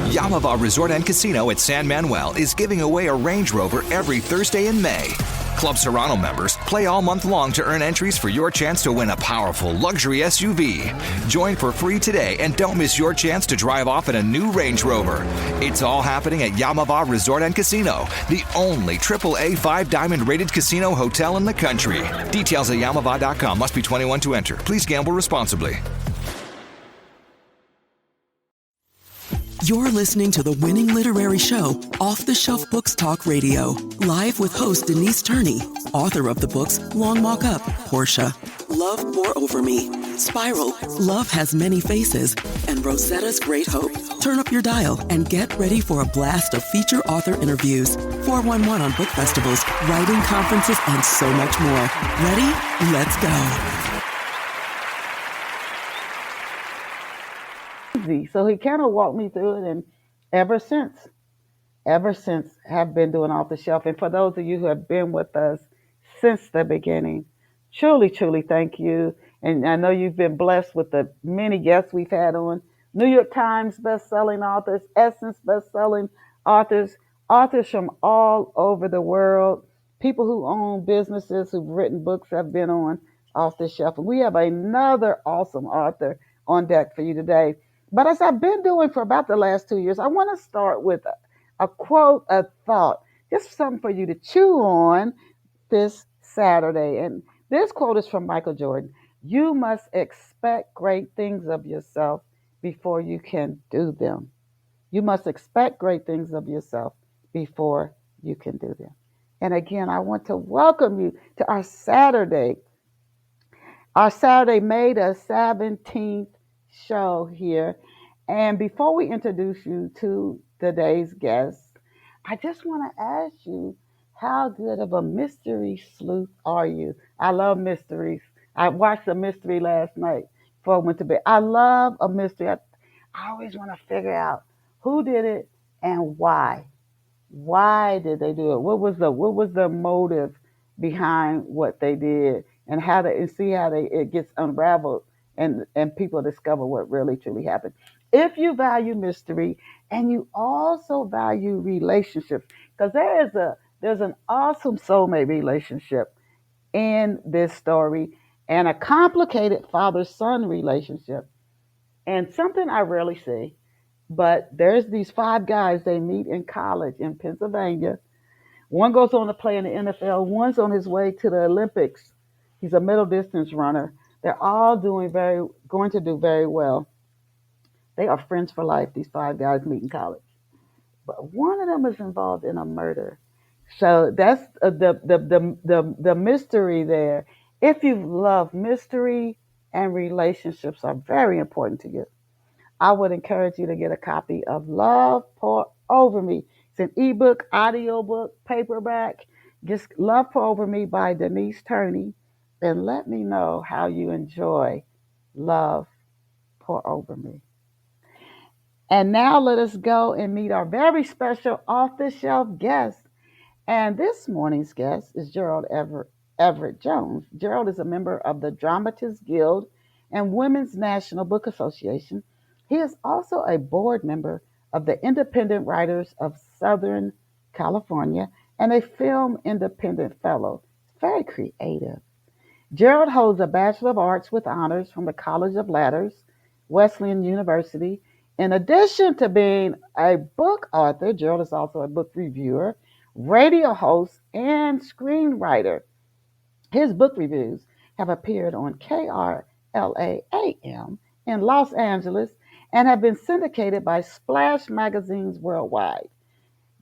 Yamava Resort and Casino at San Manuel is giving away a Range Rover every Thursday in May. Club Serrano members play all month long to earn entries for your chance to win a powerful luxury SUV. Join for free today and don't miss your chance to drive off in a new Range Rover. It's all happening at Yamava Resort and Casino, the only AAA 5-diamond rated casino hotel in the country. Details at Yamava.com. Must be 21 to enter. Please gamble responsibly. You're listening to the winning literary show, Off the Shelf Books Talk Radio, live with host Denise Turney, author of the books Long Walk Up, Portia, Love Pour Over Me, Spiral, Love Has Many Faces, and Rosetta's Great Hope. Turn up your dial and get ready for a blast of feature author interviews, 411 on book festivals, writing conferences, and so much more. Ready? Let's go. So he kind of walked me through it, and ever since have been doing Off the Shelf. And for those of you who have been with us since the beginning, truly, truly thank you. And I know you've been blessed with the many guests we've had on. New York Times best-selling authors, Essence best-selling authors, authors from all over the world, people who own businesses, who've written books, have been on Off the Shelf. And we have another awesome author on deck for you today. But as I've been doing for about the last 2 years, I want to start with a quote, a thought, just something for you to chew on this Saturday. And this quote is from Michael Jordan. You must expect great things of yourself before you can do them. You must expect great things of yourself before you can do them. And again, I want to welcome you to our Saturday, May the 17th show here. And before we introduce you to today's guest, I just want to ask you, how good of a mystery sleuth are you? I love mysteries. I watched a mystery last night before I went to bed. I love a mystery. I always want to figure out who did it and why. Why did they do it? What was the motive behind what they did, and see how it gets unraveled, and people discover what really truly happened. If you value mystery and you also value relationships, because there's an awesome soulmate relationship in this story, and a complicated father-son relationship, and something I rarely see. But there's these 5 guys, they meet in college in Pennsylvania. One goes on to play in the NFL. One's on his way to the Olympics. He's a middle distance runner. They're all going to do very well. They are friends for life, these 5 guys meet in college. But one of them is involved in a murder. So that's the mystery there. If you love mystery, and relationships are very important to you, I would encourage you to get a copy of Love Pour Over Me. It's an ebook, audiobook, paperback. Just Love Pour Over Me by Denise Turney. And let me know how you enjoy Love Pour Over Me. And now let us go and meet our very special off-the-shelf guest. And this morning's guest is Gerald Everett Jones. Gerald is a member of the Dramatists Guild and Women's National Book Association. He is also a board member of the Independent Writers of Southern California and a Film Independent Fellow. Very creative. Gerald holds a Bachelor of Arts with honors from the College of Ladders, Wesleyan University. In addition to being a book author, Gerald is also a book reviewer, radio host, and screenwriter. His book reviews have appeared on KRLA AM in Los Angeles and have been syndicated by Splash magazines worldwide.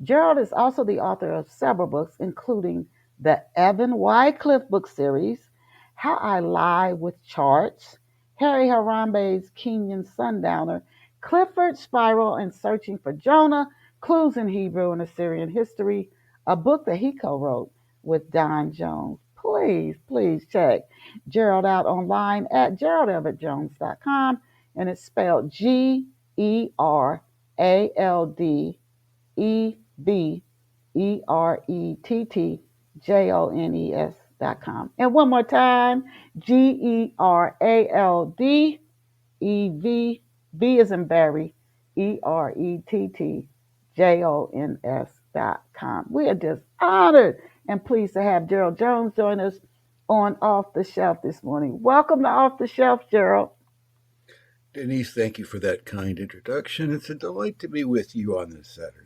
Gerald is also the author of several books, including the Evan Wycliffe book series, How I Lie with Charts, Harry Harambe's Kenyan Sundowner, Clifford Spiral and Searching for Jonah, Clues in Hebrew and Assyrian History, a book that he co-wrote with Don Jones. Please check Gerald out online at GeraldEverettJones.com, and it's spelled GeraldEverettJones.com. And one more time, GeraldEv, B as in Barry, ERETTJONS.com. We are just honored and pleased to have Gerald Jones join us on Off the Shelf this morning. Welcome to Off the Shelf, Gerald. Denise, thank you for that kind introduction. It's a delight to be with you on this Saturday.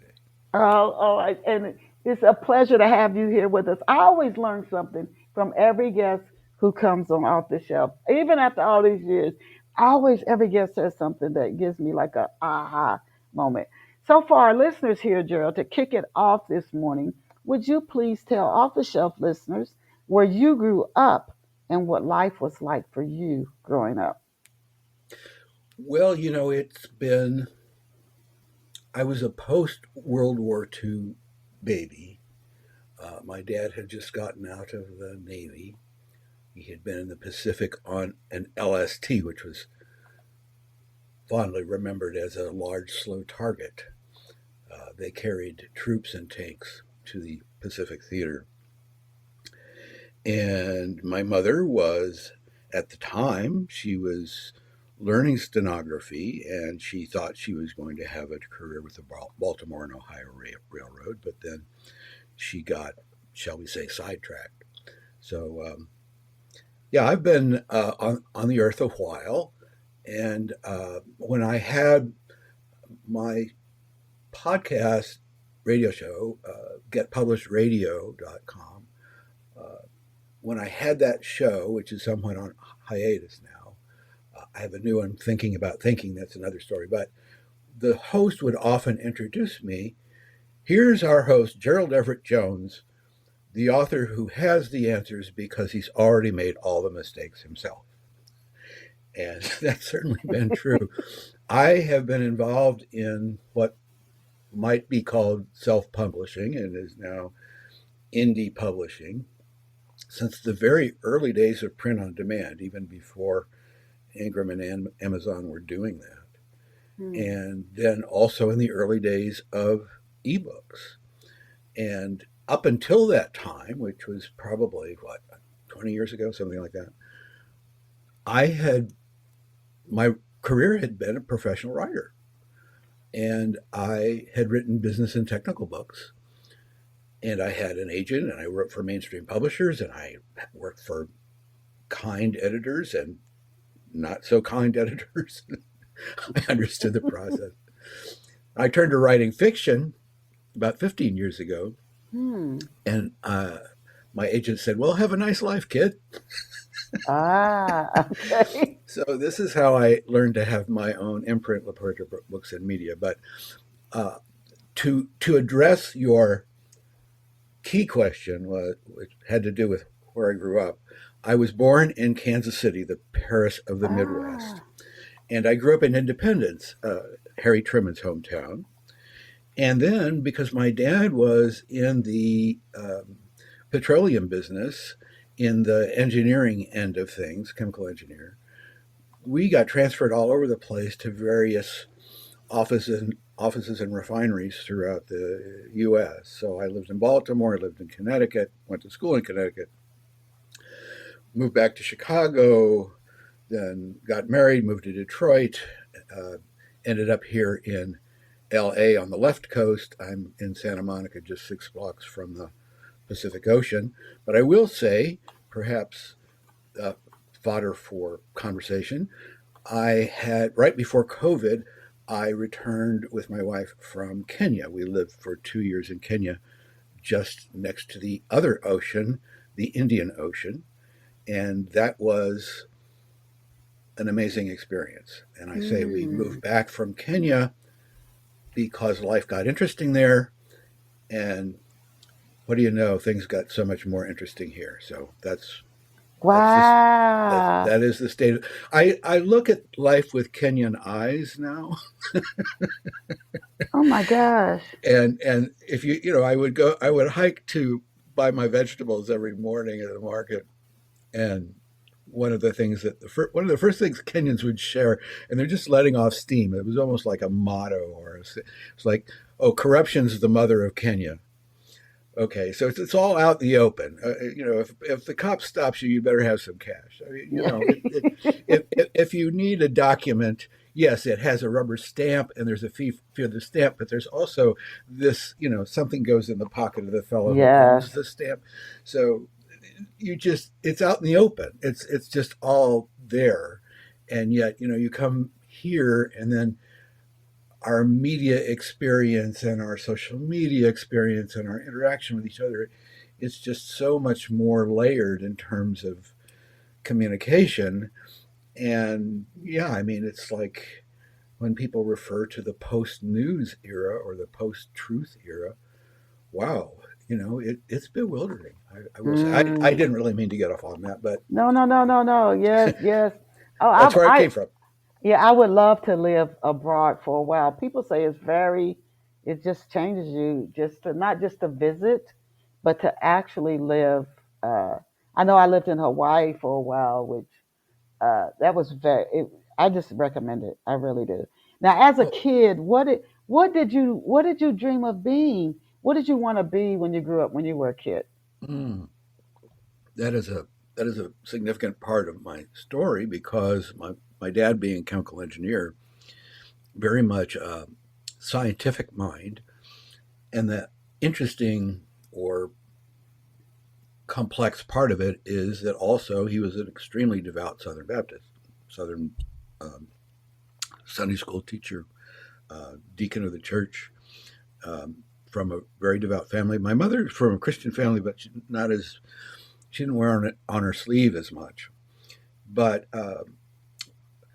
And it's a pleasure to have you here with us. I always learn something from every guest who comes on Off the Shelf. Even after all these years, every guest says something that gives me like a aha moment. So for our listeners here, Gerald, to kick it off this morning, would you please tell Off the Shelf listeners where you grew up and what life was like for you growing up? Well, I was a post World War II baby. My dad had just gotten out of the Navy. He had been in the Pacific on an LST, which was fondly remembered as a large, slow target. They carried troops and tanks to the Pacific theater. And my mother was, at the time, she was learning stenography, and she thought she was going to have a career with the Baltimore and Ohio Railroad, but then she got, shall we say, sidetracked. So, I've been on the earth a while, and when I had my podcast radio show, getpublishradio.com, when I had that show, which is somewhat on hiatus now, I have a new one, Thinking About Thinking. That's another story. But the host would often introduce me. Here's our host, Gerald Everett Jones, the author who has the answers because he's already made all the mistakes himself. And that's certainly been true. I have been involved in what might be called self-publishing and is now indie publishing since the very early days of print on demand, even before Ingram and Amazon were doing that. And then also in the early days of ebooks. And up until that time, which was probably, 20 years ago, something like that, my career had been a professional writer. And I had written business and technical books. And I had an agent, and I wrote for mainstream publishers, and I worked for kind editors and not so kind editors. I understood the process. I turned to writing fiction about 15 years ago, and my agent said, "Well, have a nice life, kid." Okay. So this is how I learned to have my own imprint, Laporta Books and Media. But to address your key question, which had to do with where I grew up, I was born in Kansas City, the Paris of the Midwest. And I grew up in Independence, Harry Truman's hometown. And then, because my dad was in the petroleum business, in the engineering end of things, chemical engineer, we got transferred all over the place to various offices and refineries throughout the U.S. So I lived in Baltimore, I lived in Connecticut, went to school in Connecticut, moved back to Chicago, then got married, moved to Detroit, ended up here in L.A. on the left coast. I'm in Santa Monica, just 6 blocks from the Pacific Ocean. But I will say, perhaps fodder for conversation, I had, right before COVID, I returned with my wife from Kenya. We lived for 2 years in Kenya, just next to the other ocean, the Indian Ocean. And that was an amazing experience. And I say we moved back from Kenya because life got interesting there. And what do you know? Things got so much more interesting here. So Wow. that is the state. I look at life with Kenyan eyes now. Oh my gosh. And if I would hike to buy my vegetables every morning at the market. And one of the first things Kenyans would share, and they're just letting off steam. It was almost like a motto, it's like, "Oh, corruption's the mother of Kenya." Okay, so it's all out in the open. If the cop stops you, you better have some cash. I mean, if you need a document, yes, it has a rubber stamp and there's a fee for the stamp, but there's also this, something goes in the pocket of the fellow who owns Yes. the stamp. So it's out in the open. It's just all there. And yet, you come here and then our media experience and our social media experience and our interaction with each other, it's just so much more layered in terms of communication. And yeah, I mean, it's like when people refer to the post news era or the post truth era, wow, it's bewildering. I will say, I Mm. didn't really mean to get off on that, but No, no, no, no, no. Yes, yes. Oh, that's where I came from. yeah, I would love to live abroad for a while. People say it just changes you just to not just to visit, but to actually live. Uh, I know I lived in Hawaii for a while, which that was I just recommend it. I really do. Now, as a Oh, kid, what did you dream of being? What did you want to be when you grew up? When you were a kid? mm, that is a significant part of my story because my dad being a chemical engineer, very much a scientific mind, and the interesting or complex part of it is that also he was an extremely devout Southern Baptist, Southern um, Sunday school teacher, deacon of the church, from a very devout family. My mother's from a Christian family, but she didn't wear it on her sleeve as much. But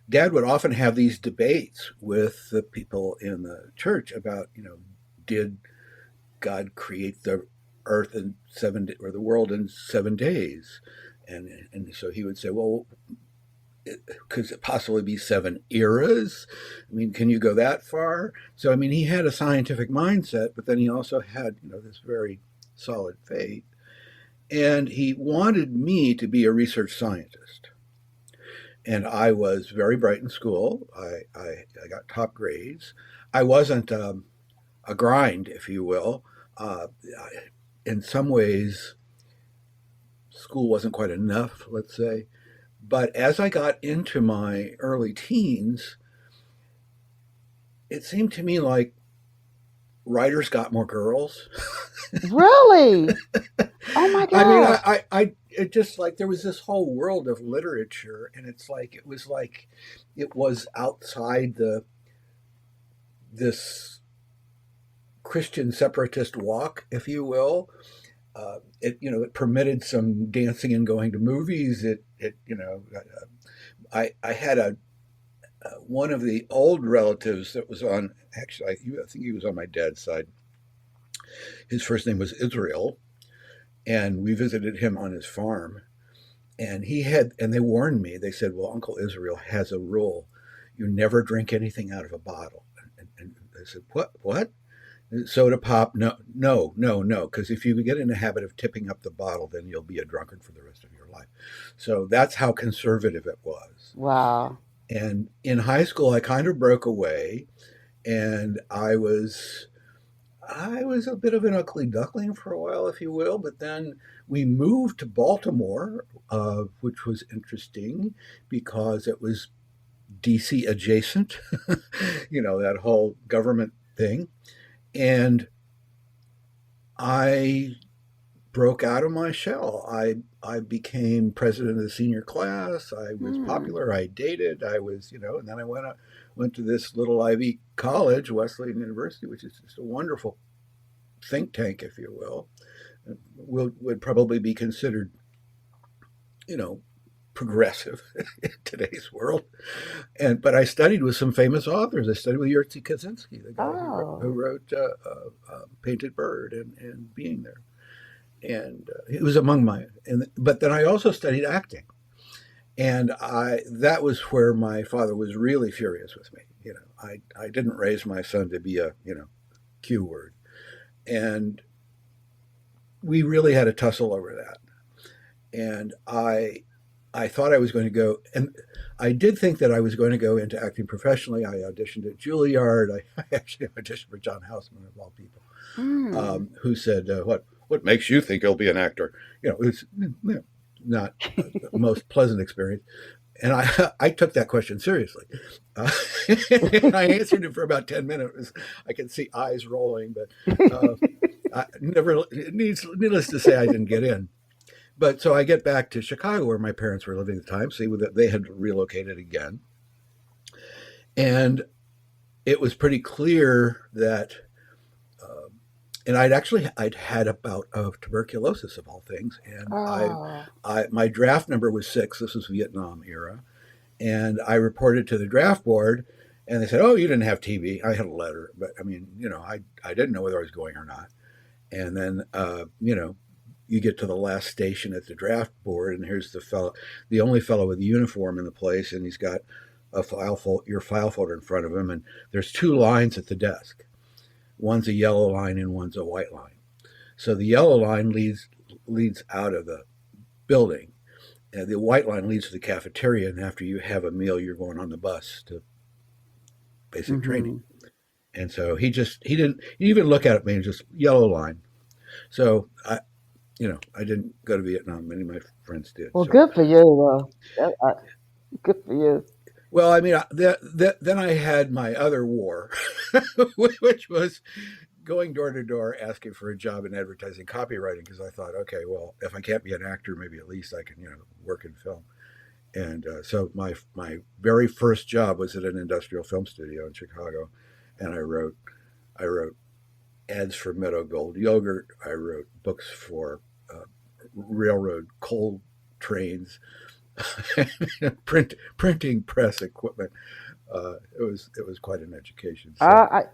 Dad would often have these debates with the people in the church about, did God create the earth in or the world in 7 days? And so he would say, well, could it possibly be 7 eras? I mean, can you go that far? So, I mean, he had a scientific mindset, but then he also had, this very solid faith. And he wanted me to be a research scientist. And I was very bright in school. I got top grades. I wasn't a grind, if you will. In some ways, school wasn't quite enough, let's say. But as I got into my early teens, it seemed to me like writers got more girls. Really? Oh my I mean, gosh. it just like there was this whole world of literature, and it's like it was outside this Christian separatist walk, if you will. It permitted some dancing and going to movies. I had a one of the old relatives that was on. Actually, I think he was on my dad's side. His first name was Israel, and we visited him on his farm. And they warned me. They said, "Well, Uncle Israel has a rule: you never drink anything out of a bottle." And I said, "What? What? Soda pop? No, no, no, no. Because if you get in the habit of tipping up the bottle, then you'll be a drunkard for the rest of your life." So that's how conservative it was. Wow. And in high school, I kind of broke away, and I was a bit of an ugly duckling for a while, if you will. But then we moved to Baltimore, which was interesting because it was DC adjacent, that whole government thing. And I broke out of my shell. I became president of the senior class. I was Hmm. popular. I dated. I was, and then I went to this little Ivy college, Wesleyan University, which is just a wonderful think tank, if you will. Would probably be considered, you know, progressive in today's world. But I studied with some famous authors. I studied with Jerzy Kaczynski, the guy who Oh. wrote Painted Bird and Being There. And it was among my. But then I also studied acting, and I that was where my father was really furious with me. I didn't raise my son to be a Q word, and we really had a tussle over that. And I thought I was going to go, and I did think that I was going to go into acting professionally. I auditioned at Juilliard. I actually auditioned for John Houseman of all people, Hmm. who said, "What makes you think you'll be an actor?" It's not the most pleasant experience. And I took that question seriously. Uh, and I answered it for about 10 minutes. I could see eyes rolling, but needless to say, I didn't get in. But so I get back to Chicago where my parents were living at the time, see that they had relocated again. And it was pretty clear that, and I'd had a bout of tuberculosis of all things. And Oh. my draft number was 6. This was Vietnam era. And I reported to the draft board and they said, "Oh, you didn't have TB." I had a letter, but I mean, I didn't know whether I was going or not. And then, you get to the last station at the draft board, and here's the only fellow with a uniform in the place, and he's got your file folder in front of him, and there's 2 lines at the desk. One's a yellow line and one's a white line. So the yellow line leads out of the building, and the white line leads to the cafeteria. And after you have a meal, you're going on the bus to basic training. And so he didn't even look at me, just yellow line. So I didn't go to Vietnam. Many of my friends did. Well, So, good for you. Good for you. well, I mean, then I had my other war, which was going door to door asking for a job in advertising copywriting, because I thought, okay, well, if I can't be an actor, maybe at least I can, work in film. And so my very first job was at an industrial film studio in Chicago, and I wrote ads for Meadow Gold yogurt. I wrote books for railroad coal trains, printing press equipment. It was quite an education. So,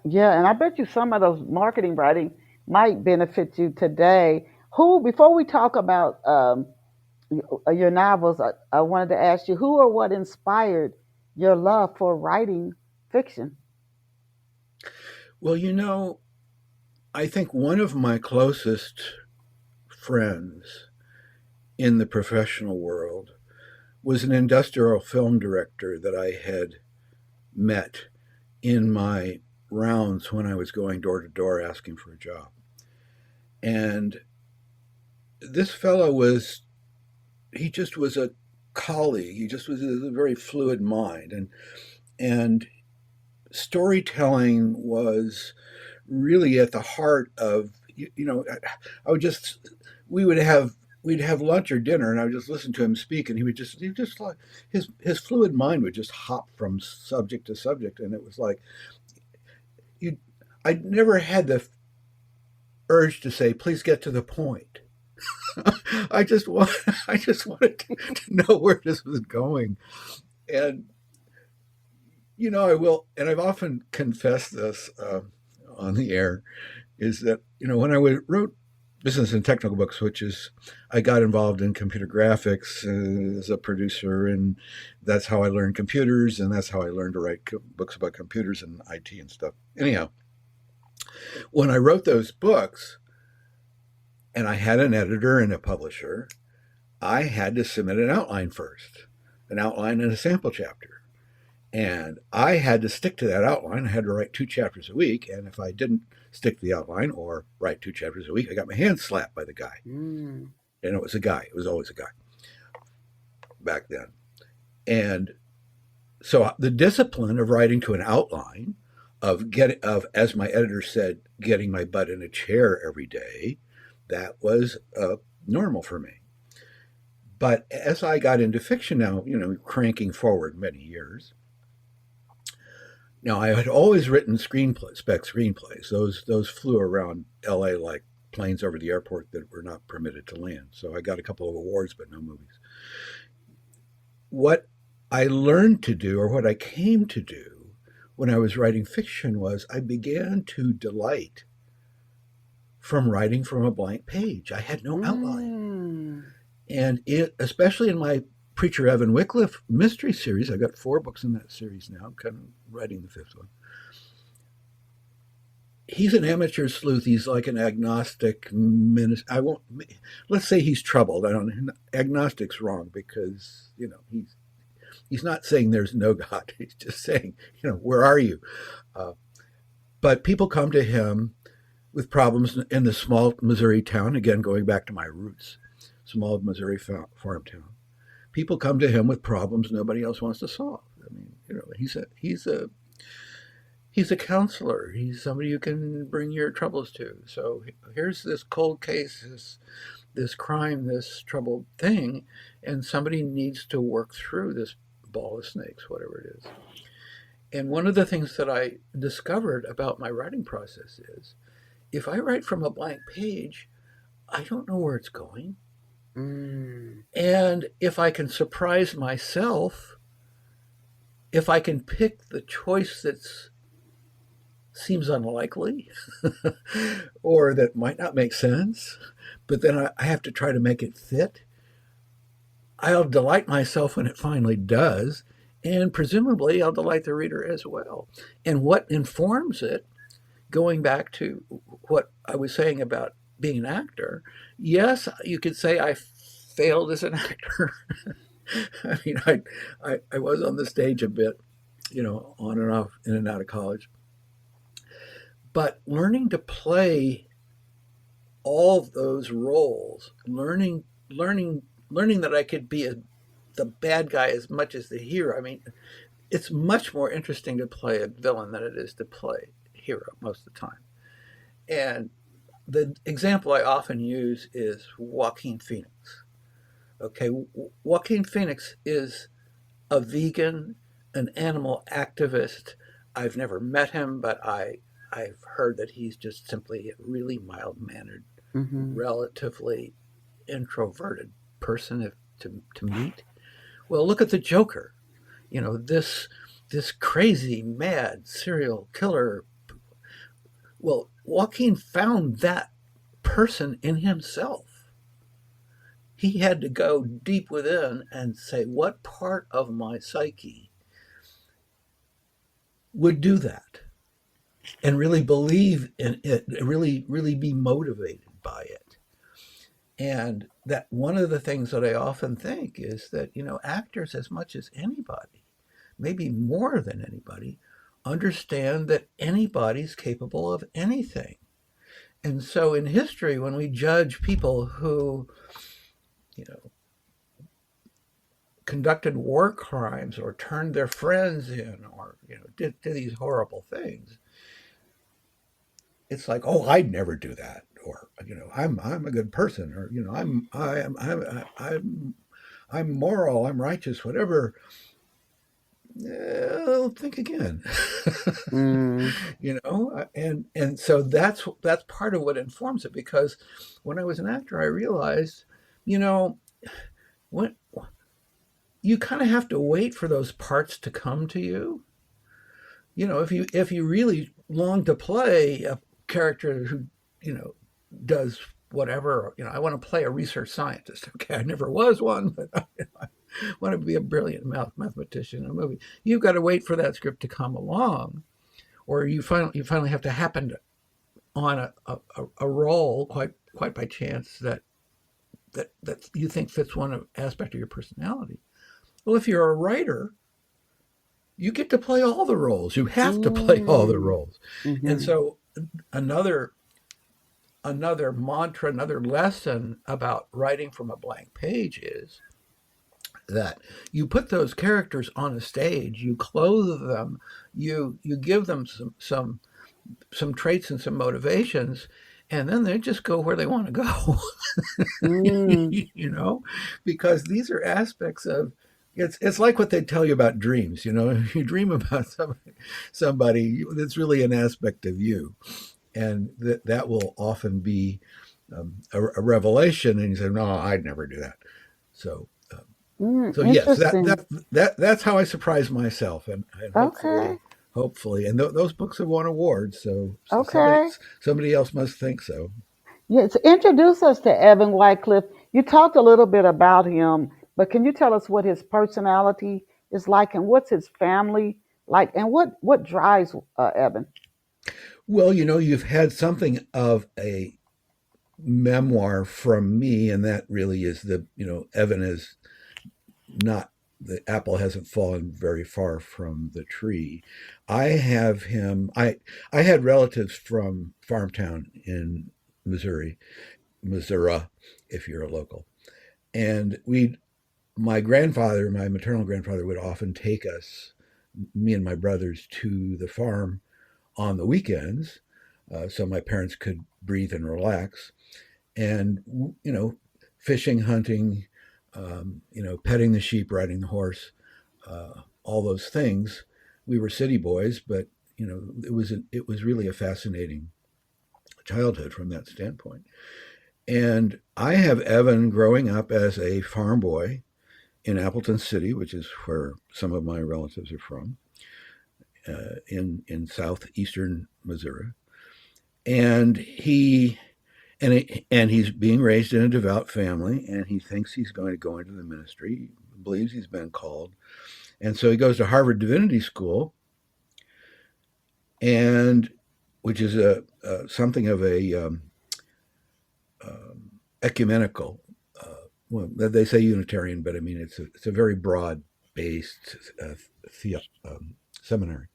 Yeah, and I bet you some of those marketing writing might benefit you today. Before we talk about your novels, I wanted to ask you who or what inspired your love for writing fiction? well, I think one of my closest friends in the professional world was an industrial film director that I had met in my rounds when I was going door to door asking for a job. And this fellow he just was a colleague. He just was a very fluid mind. And storytelling was really at the heart of, I would just, we'd have lunch or dinner, and I would just listen to him speak, and he just like his fluid mind would just hop from subject to subject, and it was like I never had the urge to say, "Please get to the point." I just wanted to know where this was going, and I will, and I've often confessed this on the air, is that when I wrote business and technical books, which is I got involved in computer graphics as a producer, and that's how I learned computers, and that's how I learned to write books about computers and IT and stuff. Anyhow, when I wrote those books, and I had an editor and a publisher, I had to submit an outline first, an outline and a sample chapter. And I had to stick to that outline. I had to write 2 chapters a week. And if I didn't stick to the outline or write 2 chapters a week, I got my hand slapped by the guy. And it was a guy. It was always a guy back then. And so the discipline of writing to an outline, of, as my editor said, getting my butt in a chair every day, that was normal for me. But as I got into fiction now, cranking forward many years, now I had always written spec screenplays. Those flew around LA like planes over the airport that were not permitted to land. So I got a couple of awards, but no movies. What I learned to do, or what I came to do when I was writing fiction, was I began to delight from writing from a blank page. I had no outline. And especially in my Preacher Evan Wycliffe mystery series, I got 4 books in that series now. I'm kind of writing the 5th one. He's an amateur sleuth. He's like an agnostic minister. Let's say he's troubled. Agnostic's wrong, because, he's not saying there's no God. He's just saying, where are you? But people come to him with problems in the small Missouri town, again, going back to my roots, small Missouri farm town. people come to him with problems nobody else wants to solve. I mean, he's a counselor. He's somebody you can bring your troubles to. So here's this cold case, this crime, this troubled thing, and somebody needs to work through this ball of snakes, whatever it is. And one of the things that I discovered about my writing process is if I write from a blank page, I don't know where it's going. And if I can surprise myself, if I can pick the choice that seems unlikely or that might not make sense, but then I have to try to make it fit, I'll delight myself when it finally does, and presumably I'll delight the reader as well. And what informs it, going back to what I was saying about being an actor, yes, you could say I failed as an actor. I mean, I was on the stage a bit, on and off, in and out of college. But learning to play all of those roles, learning that I could be the bad guy as much as the hero. I mean, it's much more interesting to play a villain than it is to play a hero most of the time. And the example I often use is Joaquin Phoenix. Okay, Joaquin Phoenix is a vegan, an animal activist. I've never met him, but I've heard that he's just simply a really mild-mannered, relatively introverted person to meet. Well, look at the Joker. This crazy, mad serial killer. Well, Joaquin found that person in himself. He had to go deep within and say, what part of my psyche would do that? And really believe in it, really, really be motivated by it. And that one of the things that I often think is that, actors, as much as anybody, maybe more than anybody, understand that anybody's capable of anything. And so in history, when we judge people who, conducted war crimes or turned their friends in or, did these horrible things, it's like, oh, I'd never do that, or I'm a good person, or I'm moral, I'm righteous, whatever. Think again. And so that's part of what informs it, because when I was an actor, I realized, when you kind of have to wait for those parts to come to you. If you really long to play a character who, does whatever, I want to play a research scientist. Okay, I never was one, but I want to be a brilliant mathematician in a movie. You've got to wait for that script to come along, or you finally have to happen on a role quite by chance that you think fits one aspect of your personality. Well, if you're a writer, you get to play all the roles. You have to play all the roles. And so another mantra, another lesson about writing from a blank page is that you put those characters on a stage, you clothe them, you give them some traits and some motivations, and then they just go where they want to go. Because these are aspects of it's like what they tell you about dreams. You dream about somebody that's really an aspect of you, and that will often be a revelation, and you say, no, I'd never do that. So yes, that's how I surprise myself, and hopefully, and those books have won awards. So somebody else must think so. Yes, introduce us to Evan Wycliffe. You talked a little bit about him, but can you tell us what his personality is like, and what's his family like, and what drives Evan? Well, you've had something of a memoir from me, and that really is Evan is not, the apple hasn't fallen very far from the tree. I have him. I had relatives from Farmtown in Missouri, if you're a local, and my grandfather, my maternal grandfather, would often take us, me and my brothers, to the farm on the weekends, so my parents could breathe and relax. And fishing, hunting, petting the sheep, riding the horse, all those things. We were city boys, but it was really a fascinating childhood from that standpoint. And I have Evan growing up as a farm boy in Appleton City, which is where some of my relatives are from, in southeastern Missouri, and he's being raised in a devout family, and he thinks he's going to go into the ministry. He believes he's been called, and so he goes to Harvard Divinity School, and which is something of a ecumenical. Well, they say Unitarian, but I mean it's a very broad based seminary,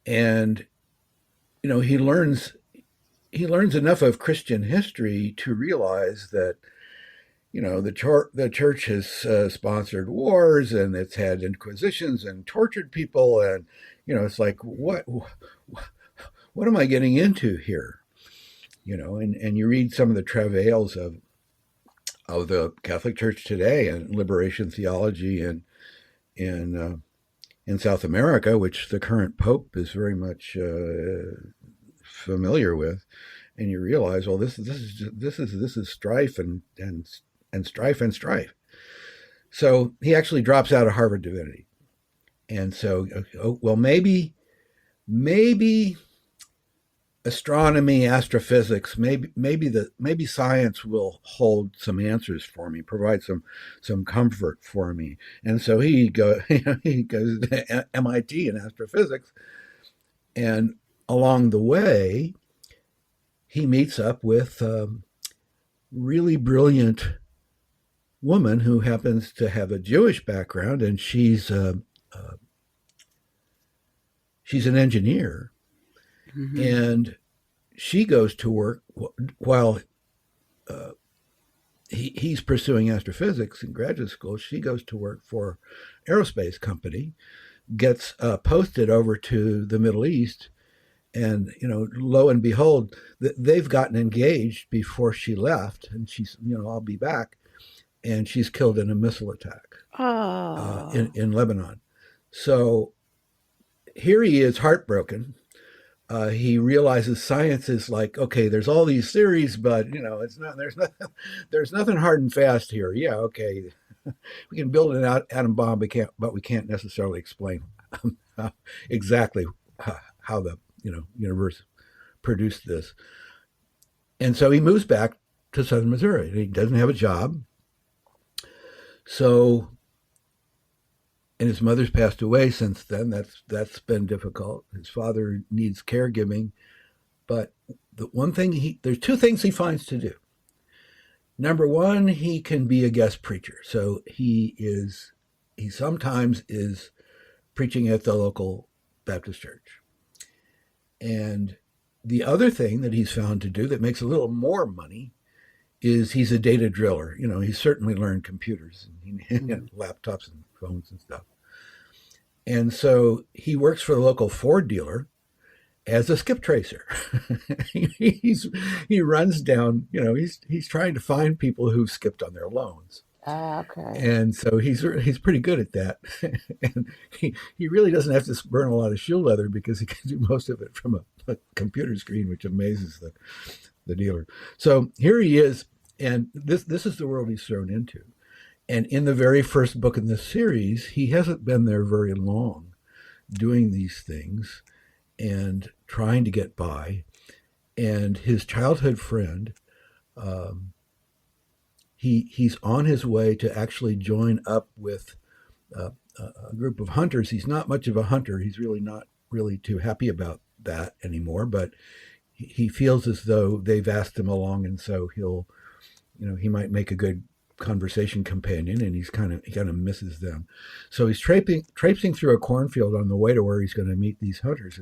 and he learns enough of Christian history to realize that the church has sponsored wars, and it's had inquisitions and tortured people, and it's like what am I getting into here? And you read some of the travails of the Catholic Church today and liberation theology in South America, which the current Pope is very much familiar with, and you realize, well, this is strife and strife and strife. So he actually drops out of Harvard Divinity, and so well, maybe astronomy, astrophysics, maybe science will hold some answers for me, provide some comfort for me. And so he goes to MIT in astrophysics, and along the way, he meets up with a really brilliant woman who happens to have a Jewish background, and she's an engineer. Mm-hmm. And she goes to work while he's pursuing astrophysics in graduate school. She goes to work for an aerospace company, gets posted over to the Middle East, and lo and behold, they've gotten engaged before she left, and she's I'll be back, and she's killed in a missile attack in Lebanon. So here he is, heartbroken. He realizes science is like, okay, there's all these theories, but it's not. There's nothing hard and fast here. Yeah, okay, we can build an atom bomb, but we can't necessarily explain exactly how the universe produced this. And so he moves back to southern Missouri. He doesn't have a job, and his mother's passed away since then. That's been difficult. His father needs caregiving, but there's two things he finds to do. Number one, he can be a guest preacher. So he sometimes is preaching at the local Baptist church. And the other thing that he's found to do that makes a little more money is he's a data driller. He's certainly learned computers and laptops and phones and stuff. And so he works for the local Ford dealer as a skip tracer. He runs down, he's trying to find people who've skipped on their loans. Okay. And so he's pretty good at that. And he really doesn't have to burn a lot of shoe leather because he can do most of it from a computer screen, which amazes the dealer. So here he is, and this is the world he's thrown into. And in the very first book in this series, he hasn't been there very long doing these things and trying to get by. And his childhood friend, he's on his way to actually join up with a group of hunters. He's not much of a hunter. He's really not really too happy about that anymore, but he feels as though they've asked him along, and so he might make a good conversation companion, and he kind of misses them. So he's traipsing through a cornfield on the way to where he's going to meet these hunters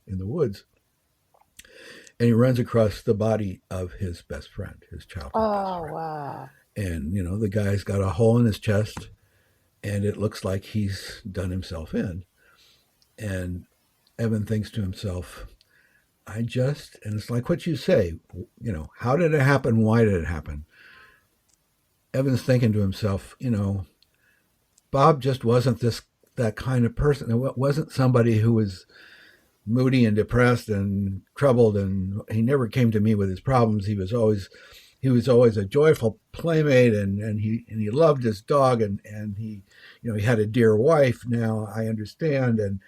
in the woods, and he runs across the body of his best friend, his childhood best friend. Wow! And, the guy's got a hole in his chest and it looks like he's done himself in. And Evan thinks to himself, and it's like what you say, how did it happen? Why did it happen? Evan's thinking to himself, Bob just wasn't that kind of person. It wasn't somebody who was moody and depressed and troubled, and he never came to me with his problems. He was always a joyful playmate, and he loved his dog, and he he had a dear wife. Now I understand, and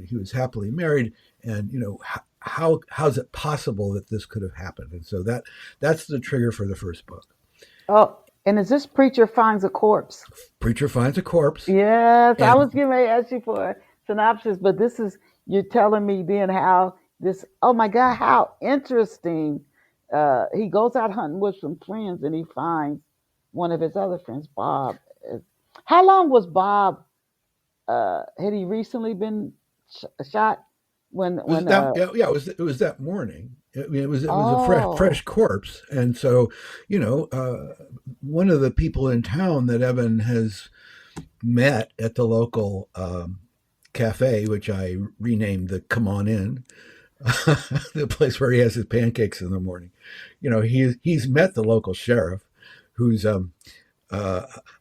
he was happily married, and how's it possible that this could have happened? And so that's the trigger for the first book. Oh, and is this preacher finds a corpse? Preacher finds a corpse. Yes, I was And getting ready to ask you for a synopsis, but this is you're telling me then how this. Oh my God, how interesting! He goes out hunting with some friends, and he finds one of his other friends, Bob. Uh, How long was Bob? Had he recently been shot? was When that yeah, it was that morning. I mean, it was a fresh Oh. corpse, and so one of the people in town that Evan has met at the local cafe, which I renamed the Come On In, the place where he has his pancakes in the morning. He's met the local sheriff, who's uh,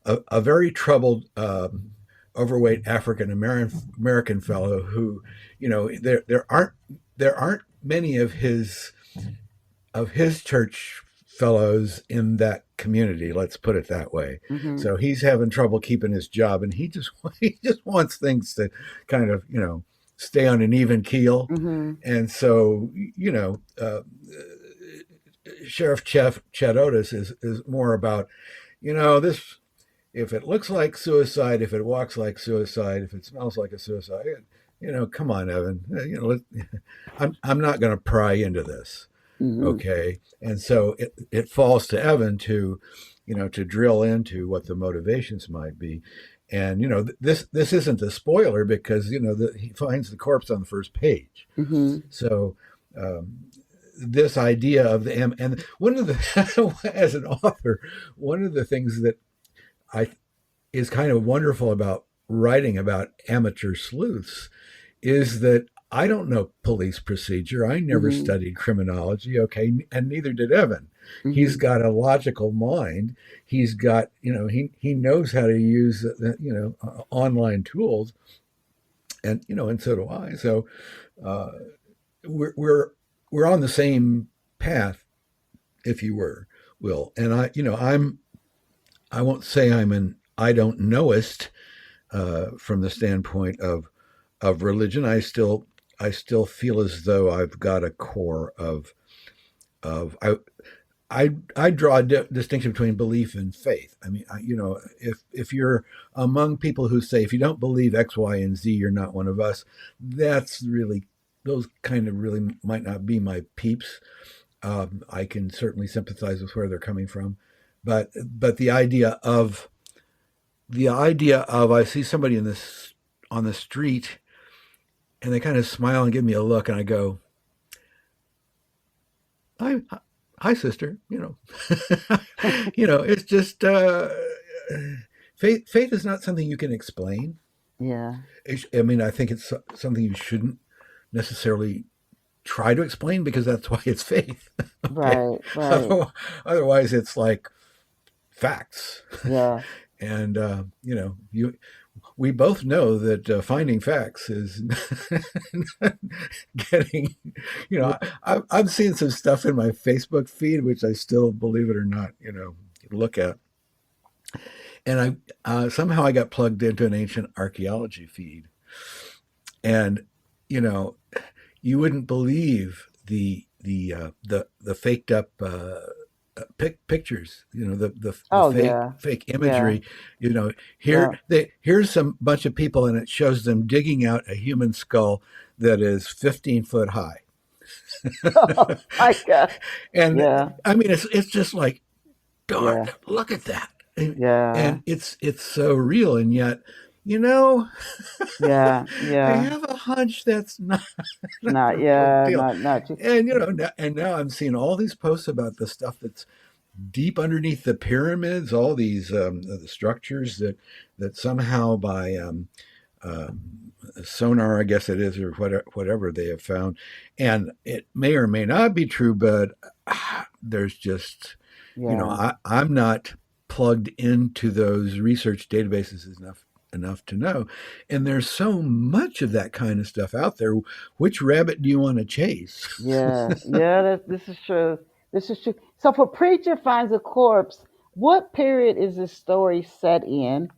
a very troubled, overweight African American fellow who, there aren't many of his church fellows in that community. Let's put it that way. Mm-hmm. So he's having trouble keeping his job, and he just he just wants things to kind of stay on an even keel. Mm-hmm. And so Sheriff Chet Otis is more about this. If it looks like suicide, if it walks like suicide, if it smells like a suicide, come on, Evan. I'm not going to pry into this. Mm-hmm. Okay. And so it falls to Evan to drill into what the motivations might be. And, this isn't a spoiler because, he finds the corpse on the first page. Mm-hmm. So, this idea of and one of the, as an author, one of the things that I is kind of wonderful about writing about amateur sleuths is that I don't know police procedure. I never Mm-hmm. studied criminology, okay, and neither did Evan. He's Mm-hmm. got a logical mind. He's got, he knows how to use, online tools, and so do I. So uh, we're on the same path, if you will. And I won't say I'm an I don't knowist from the standpoint of religion. I still feel as though I've got a core of I draw a distinction between belief and faith. I mean, if you're among people who say if you don't believe X, Y, and Z, you're not one of us. That's really those kind of really might not be my peeps. I can certainly sympathize with where they're coming from, but the idea of I see somebody on the street and they kind of smile and give me a look and I go, hi, hi sister, it's just faith is not something you can explain. Yeah. I mean, I think it's something you shouldn't necessarily try to explain because that's why it's faith. Okay. Right. Right. Otherwise it's like facts. Yeah. And we both know that finding facts is getting, I've seen some stuff in my Facebook feed, which I still, believe it or not, look at. And somehow I got plugged into an ancient archaeology feed. And, you wouldn't believe the faked up pictures, the Oh fake yeah. fake Yeah. imagery. Yeah. Here's some bunch of people, and it shows them digging out a human skull that is 15 foot high, Oh my God. and Yeah. I mean it's just like, darn, Yeah. look at that, and, Yeah. and it's so real, and yet. You know, Yeah. I Yeah. have a hunch that's not, not Not the real yeah. deal. Not. And now I'm seeing all these posts about the stuff that's deep underneath the pyramids, all these the structures that somehow by uh, sonar, I guess it is, or whatever they have found, and it may or may not be true, but there's just, Yeah. I'm not plugged into those research databases enough to know, and there's so much of that kind of stuff out there. Which rabbit do you want to chase? Yeah. Yeah. This is true. This is true. So for Preacher Finds a Corpse, what period is this story set in,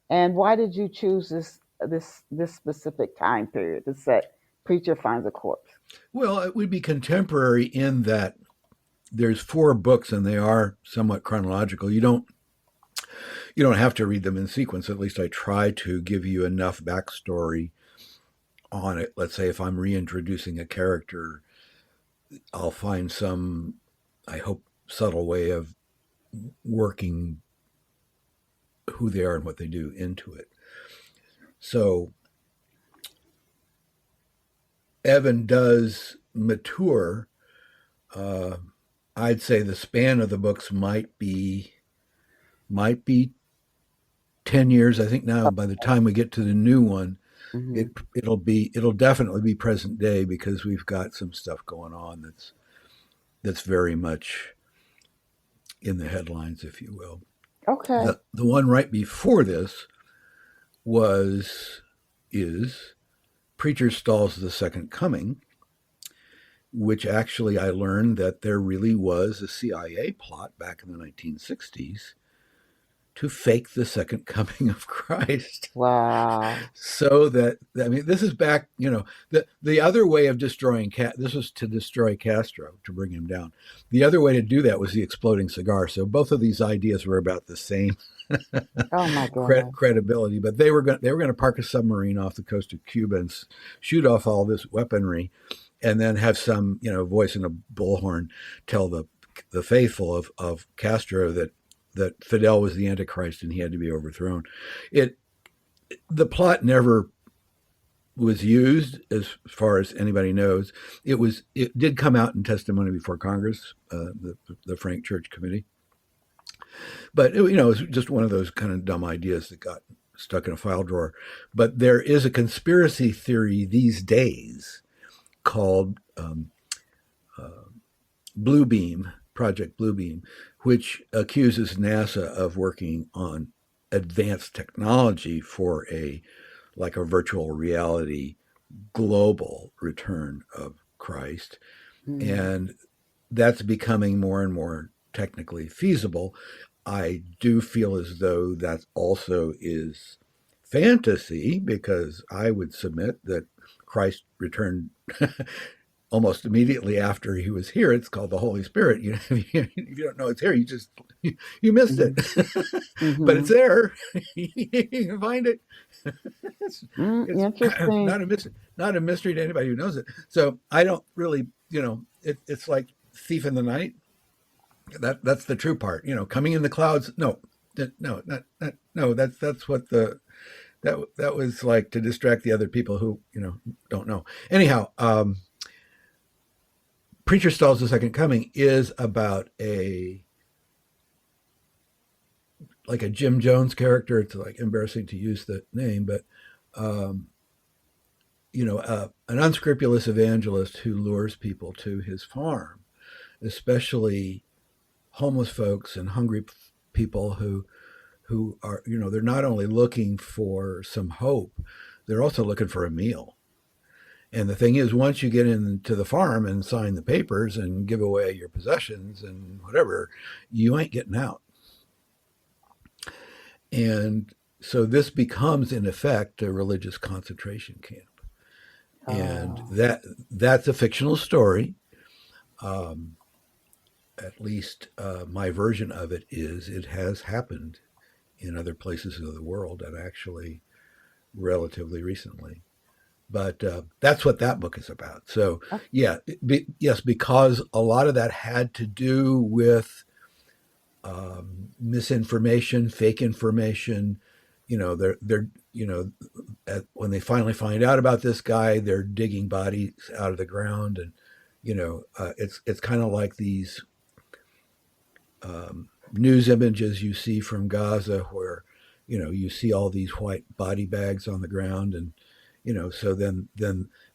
and why did you choose this specific time period to set Preacher Finds a Corpse? Well, it would be contemporary in that there's four books and they are somewhat chronological. You don't have to read them in sequence. At least I try to give you enough backstory on it. Let's say if I'm reintroducing a character, I'll find some, I hope, subtle way of working who they are and what they do into it. So Evan does mature. I'd say the span of the books might be 10 years. I think now by the time we get to the new one, Hmm. it'll definitely be present day, because we've got some stuff going on that's very much in the headlines, if you will. Okay. The one right before this is Preacher Stalls the Second Coming, which actually I learned that there really was a CIA plot back in the 1960s to fake the second coming of Christ. Wow. So that, I mean, this is back, the other way of destroying this was to destroy Castro, to bring him down. The other way to do that was the exploding cigar. So both of these ideas were about the same Oh my God. credibility, but they were going to park a submarine off the coast of Cuba and shoot off all this weaponry, and then have some voice in a bullhorn tell the faithful of Castro that Fidel was the Antichrist and he had to be overthrown. The plot never was used, as far as anybody knows. It did come out in testimony before Congress, the Frank Church Committee, but it was just one of those kind of dumb ideas that got stuck in a file drawer. But there is a conspiracy theory these days called Project Bluebeam, which accuses NASA of working on advanced technology for a virtual reality global return of Christ. Mm. And that's becoming more and more technically feasible. I do feel as though that also is fantasy, because I would submit that Christ returned almost immediately after he was here. It's called the Holy Spirit. If you don't know it's here, you missed it. Hmm. But Hmm. it's there. You can find it. It's Interesting. not a mystery to anybody who knows it. So I don't really, it's like thief in the night. That's the true part. Coming in the clouds. No, no. That's what that was like, to distract the other people who don't know. Anyhow, Preacher Stalls the Second Coming is about a Jim Jones character. It's like embarrassing to use the name, but um, an unscrupulous evangelist who lures people to his farm, especially homeless folks and hungry people who are, they're not only looking for some hope, they're also looking for a meal. And the thing is, once you get into the farm and sign the papers and give away your possessions and whatever, you ain't getting out. And so this becomes, in effect, a religious concentration camp. And Oh. that's a fictional story. Um, at least my version of it is it has happened in other places of the world, and actually relatively recently. But that's what that book is about. So, yeah, yes, because a lot of that had to do with misinformation, fake information. They're when they finally find out about this guy, they're digging bodies out of the ground, and it's kind of like these news images you see from Gaza where, you see all these white body bags on the ground, and so then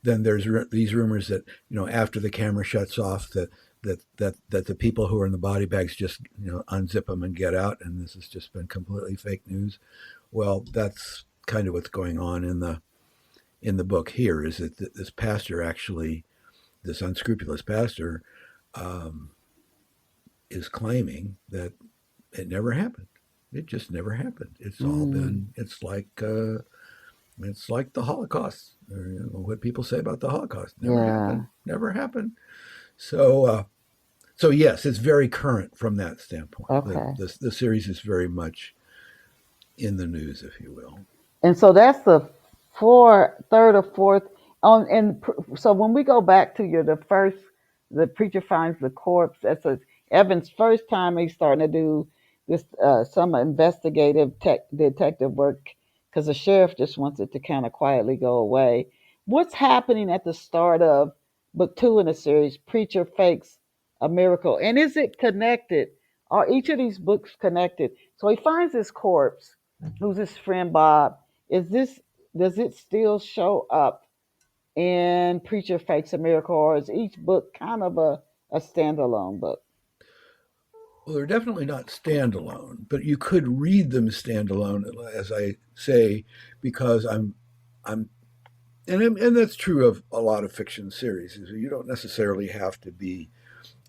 there's these rumors that after the camera shuts off that the people who are in the body bags just unzip them and get out, and this has just been completely fake news. Well, that's kind of what's going on in the book here, is that this pastor actually, this unscrupulous pastor, is claiming that it never happened. It just never happened. It's all been. It's like the Holocaust. Or, what people say about the Holocaust never happened. Never happened. So, so yes, it's very current from that standpoint. Okay. The series is very much in the news, if you will. And so that's the third or fourth. So when we go back to the preacher finds the corpse. Evan's first time he's starting to do this some investigative detective work, because the sheriff just wants it to kind of quietly go away. What's happening at the start of book 2 in the series? Preacher fakes a miracle, and is it connected? Are each of these books connected? So he finds this corpse. Who's his friend Bob? Does it still show up in Preacher Fakes a Miracle, or is each book kind of a standalone book? Well, they're definitely not standalone, but you could read them standalone, as I say, because and that's true of a lot of fiction series. You don't necessarily have to be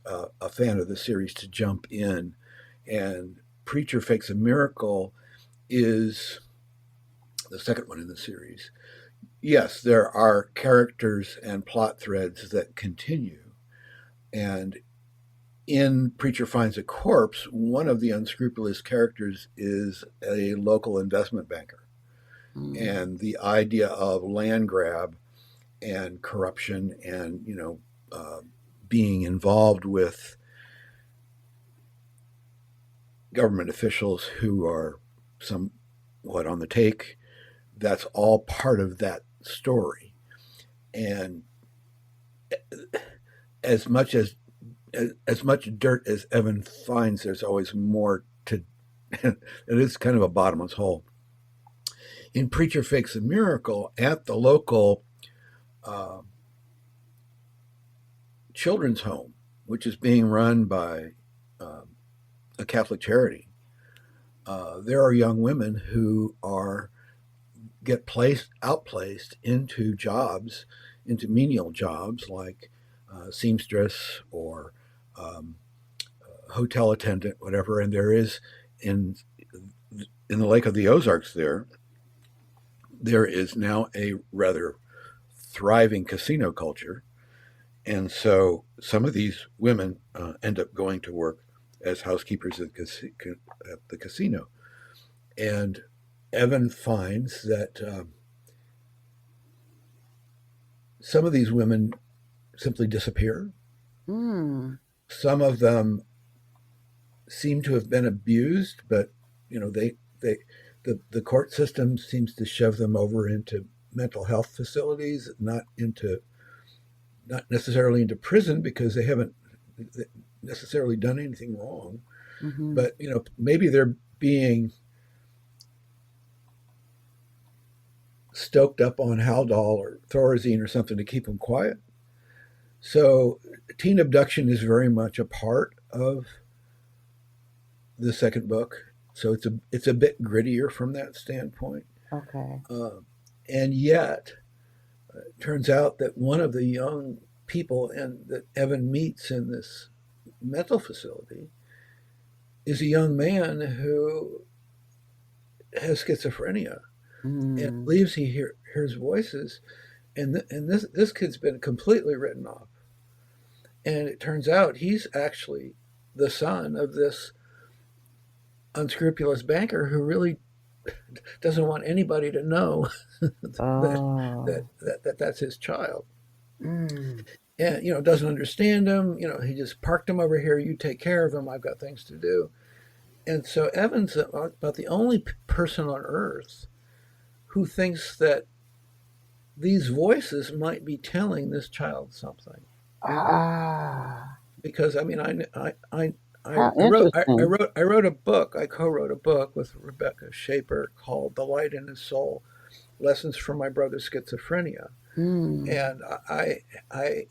a fan of the series to jump in. And Preacher Fakes a Miracle is the second one in the series. Yes, there are characters and plot threads that continue. And in Preacher Finds a Corpse, one of the unscrupulous characters is a local investment banker. And the idea of land grab and corruption and, being involved with government officials who are somewhat on the take, that's all part of that story. And as much dirt as Evan finds, there's always more to. It is kind of a bottomless hole. In Preacher Fakes a Miracle, at the local children's home, which is being run by a Catholic charity, there are young women who get outplaced into menial jobs like seamstress or hotel attendant, whatever. And there is in the Lake of the Ozarks there is now a rather thriving casino culture. And so some of these women end up going to work as housekeepers at the casino. And Evan finds that some of these women simply disappear. Some of them seem to have been abused, but the court system seems to shove them over into mental health facilities, not necessarily into prison, because they haven't necessarily done anything wrong. But maybe they're being stoked up on Haldol or Thorazine or something to keep them quiet. So teen abduction is very much a part of the second book. So it's a bit grittier from that standpoint. Okay. And yet, it turns out that one of the young people that Evan meets in this mental facility is a young man who has schizophrenia and believes he hears voices, and this kid's been completely written off. And it turns out he's actually the son of this unscrupulous banker who really doesn't want anybody to know that's his child. And doesn't understand him. He just parked him over here. You take care of him. I've got things to do. And so Evan's about the only person on earth who thinks that these voices might be telling this child something. Because I How I interesting. wrote I wrote a book. I co-wrote a book with Rebecca Shaper called "The Light in His Soul: Lessons from My Brother's Schizophrenia." Mm. And I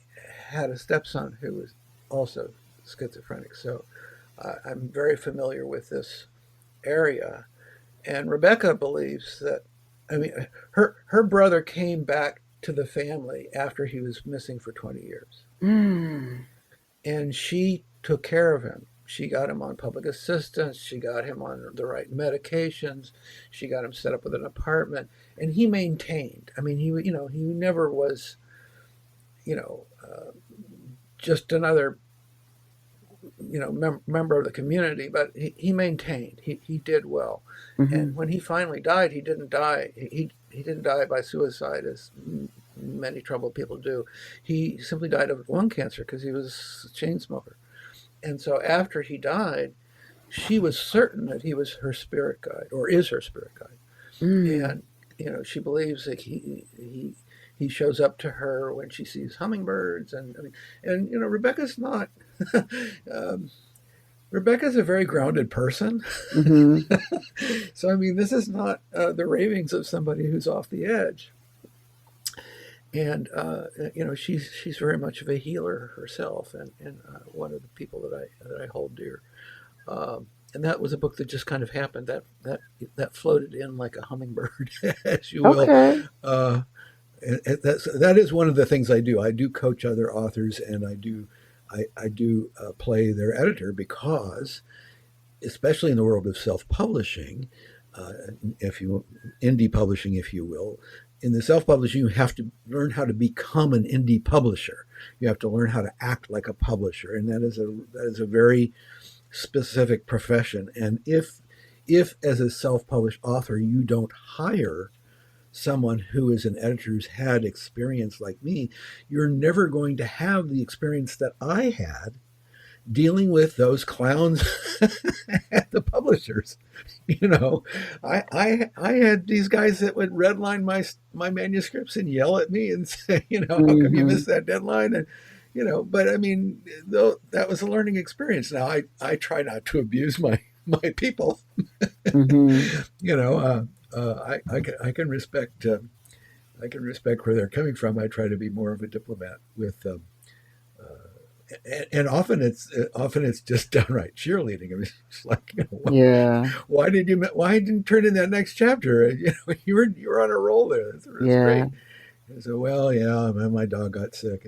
had a stepson who was also schizophrenic, so I'm very familiar with this area. And Rebecca believes that, I mean, her brother came back to the family after he was missing for 20 years, Mm. and she took care of him. She got him on public assistance. She got him on the right medications. She got him set up with an apartment, and he maintained. I mean, he never was, you know, just another, member of the community, but he maintained. He did well, and Hmm. when he finally died, he didn't die. He didn't die by suicide, as many troubled people do. He simply died of lung cancer because he was a chain smoker. And so after he died, she was certain that he was her spirit guide, or is her spirit guide. Mm. And she believes that he shows up to her when she sees hummingbirds. And I mean, and Rebecca's not. um, Rebecca's a very grounded person. Hmm. So, I mean, this is not the ravings of somebody who's off the edge. And, she's very much of a healer herself, and one of the people that I hold dear. And that was a book that just kind of happened. That floated in like a hummingbird, as you will. Okay. Uh, that is one of the things I do. I do coach other authors, and I do play their editor, because especially in the world of self-publishing, uh, if you indie publishing, if you will, in the self-publishing, you have to learn how to become an indie publisher. You have to learn how to act like a publisher, and that is a very specific profession. And if as a self-published author you don't hire someone who is an editor who's had experience like me, you're never going to have the experience that I had dealing with those clowns at the publishers. You know, I had these guys that would redline my manuscripts and yell at me and say, how come you Hmm. missed that deadline? And but I mean, though that was a learning experience. Now I try not to abuse my people. Hmm. you know, I can respect. I can respect where they're coming from. I try to be more of a diplomat with and often it's just downright cheerleading. I mean, it's like, Yeah. why didn't you turn in that next chapter? You were on a roll there. It's Yeah. great. And so, well, yeah, my dog got sick.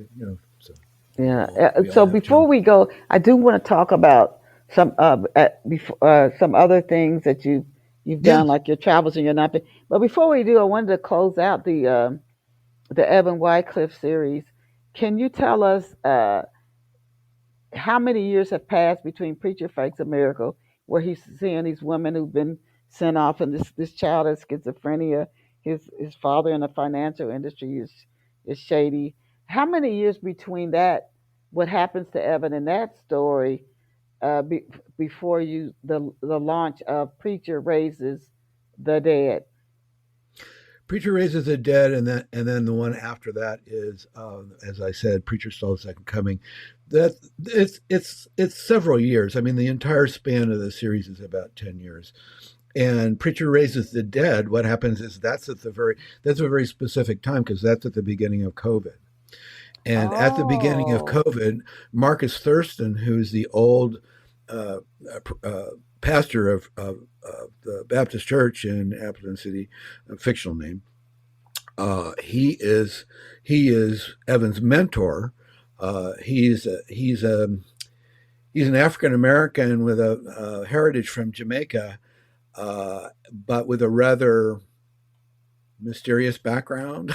So Yeah. we all So have before challenges. we go, I do want to talk about some other things that you've Yeah, done, like your travels and your not. But before we do, I wanted to close out the Evan Wycliffe series. Can you tell us how many years have passed between Preacher Fakes a Miracle, where he's seeing these women who've been sent off, and this child has schizophrenia. His father in the financial industry is shady. How many years between that? What happens to Evan in that story before the launch of Preacher Raises the Dead? Preacher Raises the Dead, and then the one after that is, as I said, Preacher Stole the Second Coming. That it's several years. I mean, the entire span of the series is about 10 years. And Preacher Raises the Dead. What happens is that's a very specific time, because that's at the beginning of COVID. And at the beginning of Oh, COVID, Marcus Thurston, who's the old uh, pastor of the Baptist Church in Appleton City, a fictional name, he is Evan's mentor. He's an African American with a heritage from Jamaica, but with a rather mysterious background.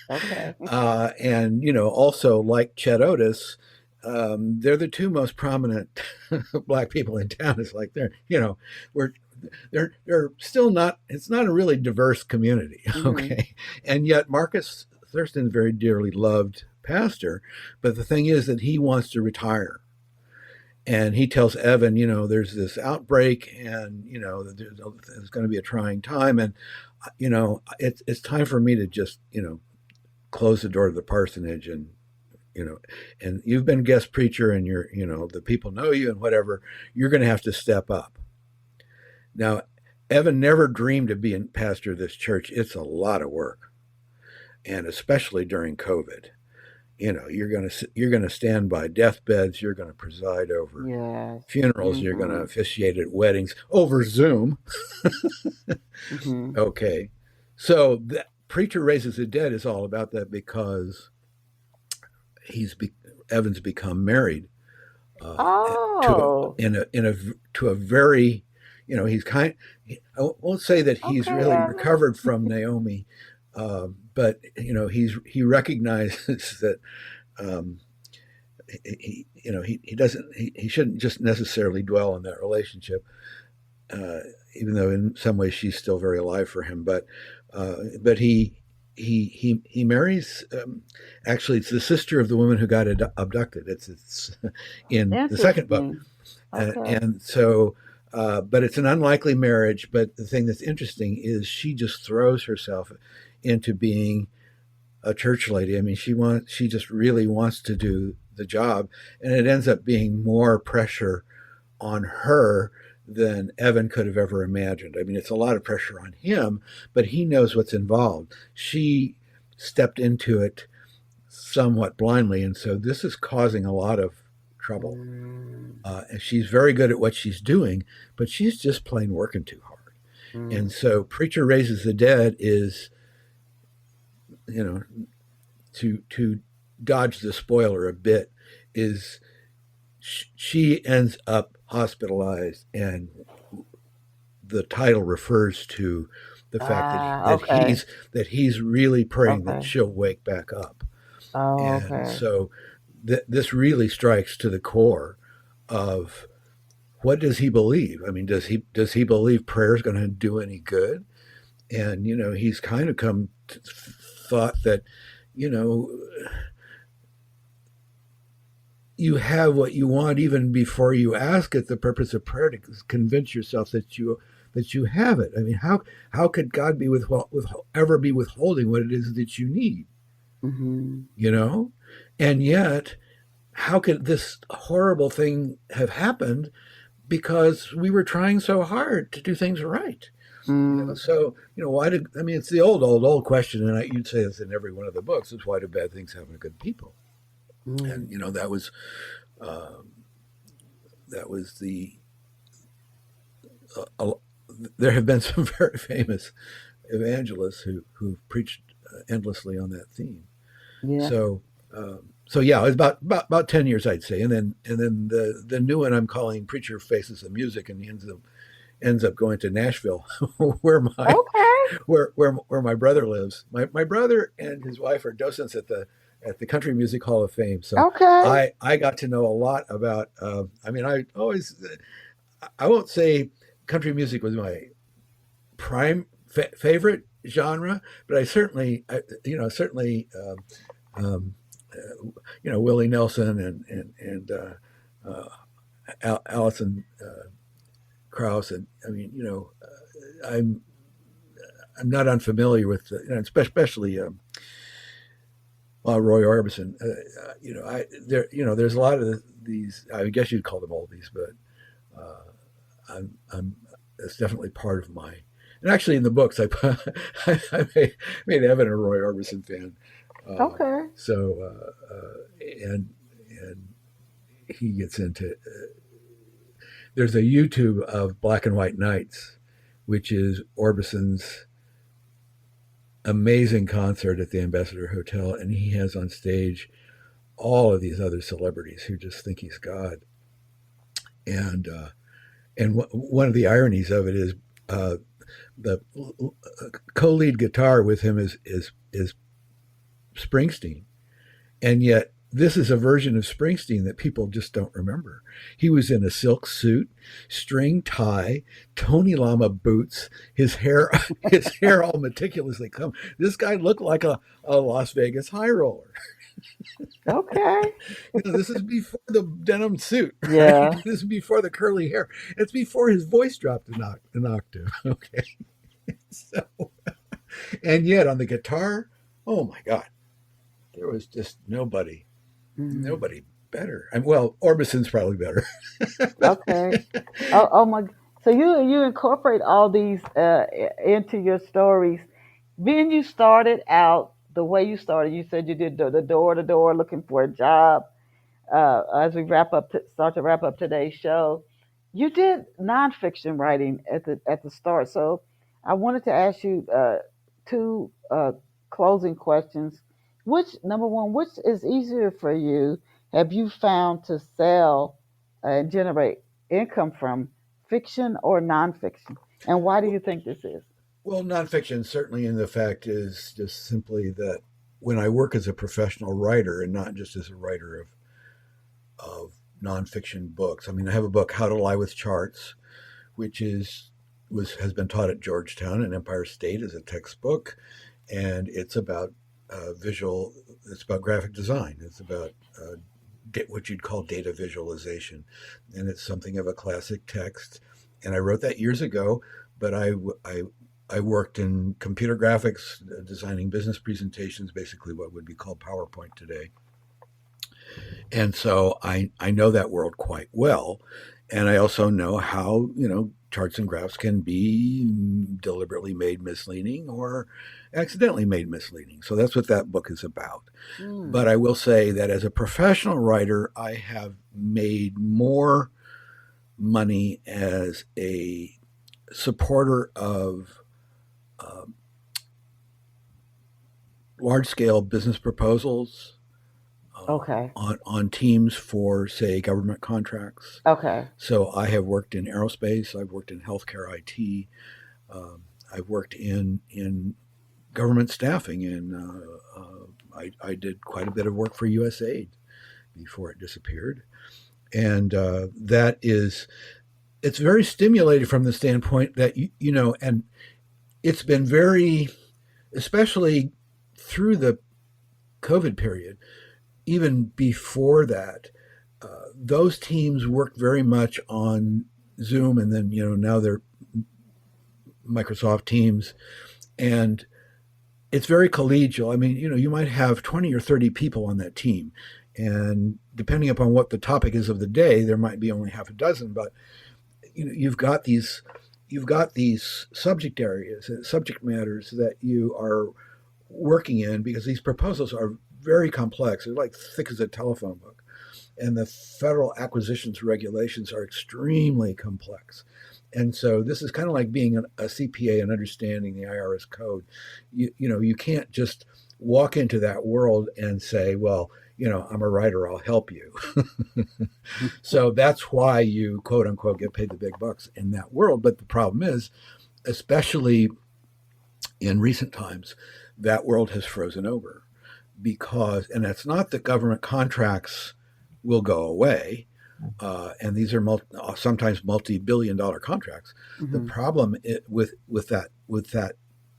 okay. And also, like Chet Otis, they're the two most prominent black people in town. It's like we're they're still not. It's not a really diverse community. Hmm. Okay, and yet Marcus Thurston's very dearly loved pastor, but the thing is that he wants to retire. And he tells Evan, there's this outbreak, and there's going to be a trying time, and it's time for me to just close the door to the parsonage and you know, and you've been guest preacher and you're, you know, the people know you and whatever, you're going to have to step up. Now, Evan never dreamed of being pastor of this church. It's a lot of work, and especially during COVID. You know, you're gonna stand by deathbeds. You're gonna preside over Yes. funerals. You're gonna officiate at weddings over Zoom. Mm-hmm. Okay, so the Preacher Raises the Dead is all about that because Evan's become married Oh. to a very, you know, I won't say that he's Okay, really Evan. recovered from Naomi, but you know he recognizes that he doesn't he shouldn't just necessarily dwell on that relationship, even though in some ways she's still very alive for him, but he marries. Actually, it's the sister of the woman who got abducted. It's in the second book, Interesting. Okay. and so. But it's an unlikely marriage. But the thing that's interesting is she just throws herself into being a church lady. I mean, she just really wants to do the job, and it ends up being more pressure on her than Evan could have ever imagined. I mean, it's a lot of pressure on him, but he knows what's involved. She stepped into it somewhat blindly, and so this is causing a lot of trouble. And she's very good at what she's doing, but she's just plain working too hard. And so Preacher Raises the Dead is, you know, to dodge the spoiler a bit, is she ends up hospitalized, and the title refers to the fact Okay. that he's really praying that Okay. she'll wake back up. Oh, And okay. so this really strikes to the core of what does he believe? I mean, does he believe prayer is going to do any good? And you know, he's kind of come to thought that, you know, you have what you want even before you ask it. The purpose of prayer to convince yourself that you have it. I mean, how could God be ever be withholding what it is that you need? You know, and yet, how could this horrible thing have happened? Because we were trying so hard to do things right. You know, so you know, it's the old question, and you'd say this in every one of the books: is why do bad things happen to good people? And you know, that was the there have been some very famous evangelists who preached endlessly on that theme. Yeah. So yeah, it was about 10 years, I'd say, and then the new one I'm calling Preacher Faces the Music, and he ends up going to Nashville, where Okay. my brother lives. My brother and his wife are docents at the Country Music Hall of Fame. So Okay. I got to know a lot about. I mean, I won't say country music was my prime favorite genre, but I certainly Willie Nelson and Alison Krauss, and I mean, you know, I'm not unfamiliar with, especially Roy Orbison. There's a lot of these. I guess you'd call them oldies, but it's definitely part of my. And actually, in the books, I made Evan a Roy Orbison fan. Okay. And he gets into. There's a YouTube of Black and White Nights, which is Orbison's amazing concert at the Ambassador Hotel, and he has on stage all of these other celebrities who just think he's God. And one of the ironies of it is the co-lead guitar with him is Springsteen, and yet this is a version of Springsteen that people just don't remember. He was in a silk suit, string tie, Tony Lama boots, his hair all meticulously combed. This guy looked like a Las Vegas high roller. Okay. This is before the denim suit, right? Yeah. This is before the curly hair. It's before his voice dropped an octave. Okay. So, and yet on the guitar, oh my God, there was just nobody Mm. Nobody better. Well, Orbison's probably better. Okay. Oh my. So you incorporate all these into your stories. When you started out the way you started, you said you did the door to door looking for a job. As we start to wrap up today's show, you did nonfiction writing at the start. So I wanted to ask you two closing questions. Which number one, which is easier for you? Have you found to sell and generate income from fiction or nonfiction? And why do you think this is? Well, nonfiction certainly, and the fact is just simply that when I work as a professional writer and not just as a writer of nonfiction books, I mean, I have a book, How to Lie with Charts, which has been taught at Georgetown and Empire State as a textbook, and it's about visual. It's about graphic design. It's about what you'd call data visualization, and it's something of a classic text. And I wrote that years ago, but I worked in computer graphics, designing business presentations, basically what would be called PowerPoint today. And so I know that world quite well. And I also know how, charts and graphs can be deliberately made misleading or accidentally made misleading. So that's what that book is about. Mm, But I will say that as a professional writer, I have made more money as a supporter of uh, large scale business proposals okay. on teams for, say, government contracts. Okay. So I have worked in aerospace, I've worked in healthcare IT, um, I've worked in government staffing, and I did quite a bit of work for USAID before it disappeared. And it's very stimulating from the standpoint that, and it's been very, especially through the COVID period, even before that, those teams worked very much on Zoom, and then now they're Microsoft Teams, and it's very collegial. I mean, you might have 20 or 30 people on that team, and depending upon what the topic is of the day, there might be only half a dozen. But you've got these subject areas, subject matters that you are working in, because these proposals are very complex. They're like thick as a telephone book, and the federal acquisitions regulations are extremely complex. And so this is kind of like being a CPA and understanding the IRS code. You can't just walk into that world and say, well, I'm a writer, I'll help you. So that's why you quote unquote get paid the big bucks in that world. But the problem is, especially in recent times, that world has frozen over, because, and that's not that government contracts will go away, and these are sometimes multi-billion-dollar contracts. The Hmm. problem with that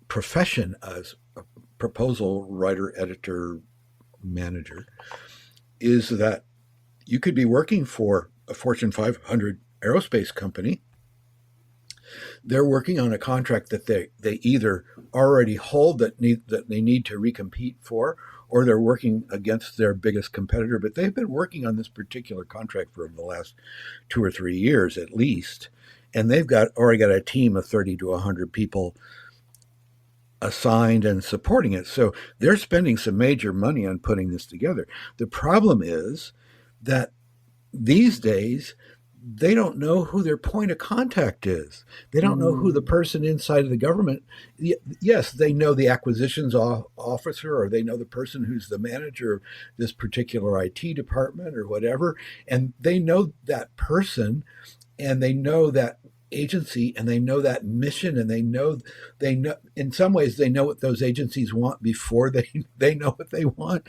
profession as a proposal writer, editor, manager, is that you could be working for a Fortune 500 aerospace company. They're working on a contract that they either already hold that they need to recompete for, or they're working against their biggest competitor. But they've been working on this particular contract for the last 2 or 3 years at least, and they've already got a team of 30 to 100 people assigned and supporting it. So they're spending some major money on putting this together. The problem is that these days they don't know who their point of contact is. They don't know who the Mm, person inside of the government. Yes, they know the acquisitions officer, or they know the person who's the manager of this particular IT department or whatever, and they know that person, and they know that agency, and they know that mission, and they know in some ways they know what those agencies want before they know what they want.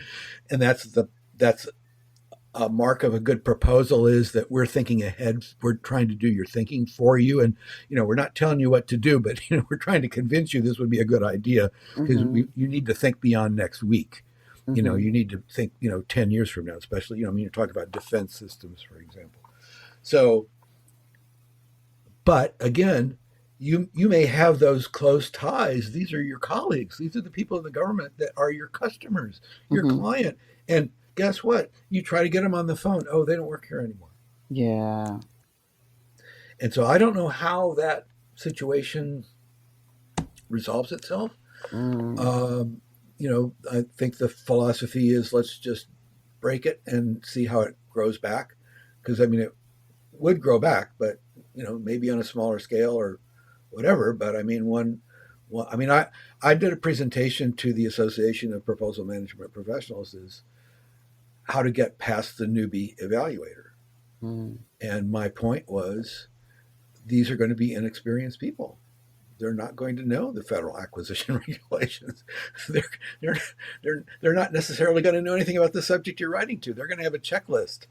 And that's a mark of a good proposal, is that we're thinking ahead. We're trying to do your thinking for you, and we're not telling you what to do, but we're trying to convince you this would be a good idea, because mm-hmm, you need to think beyond next week. mm-hmm, You need to think 10 years from now, especially I mean, you're talking about defense systems, for example. So, but again, you may have those close ties. These are your colleagues. These are the people in the government that are your customers, your mm-hmm. client, and guess what? You try to get them on the phone. Oh, they don't work here anymore. Yeah. And so I don't know how that situation resolves itself. Mm. Um, I think the philosophy is let's just break it and see how it grows back. Because I mean, it would grow back, but maybe on a smaller scale or whatever. But I mean, I did a presentation to the Association of Proposal Management Professionals is how to get past the newbie evaluator. Mm. And my point was these are going to be inexperienced people. They're not going to know the federal acquisition regulations. They're, they're, they're not necessarily going to know anything about the subject you're writing to. They're going to have a checklist.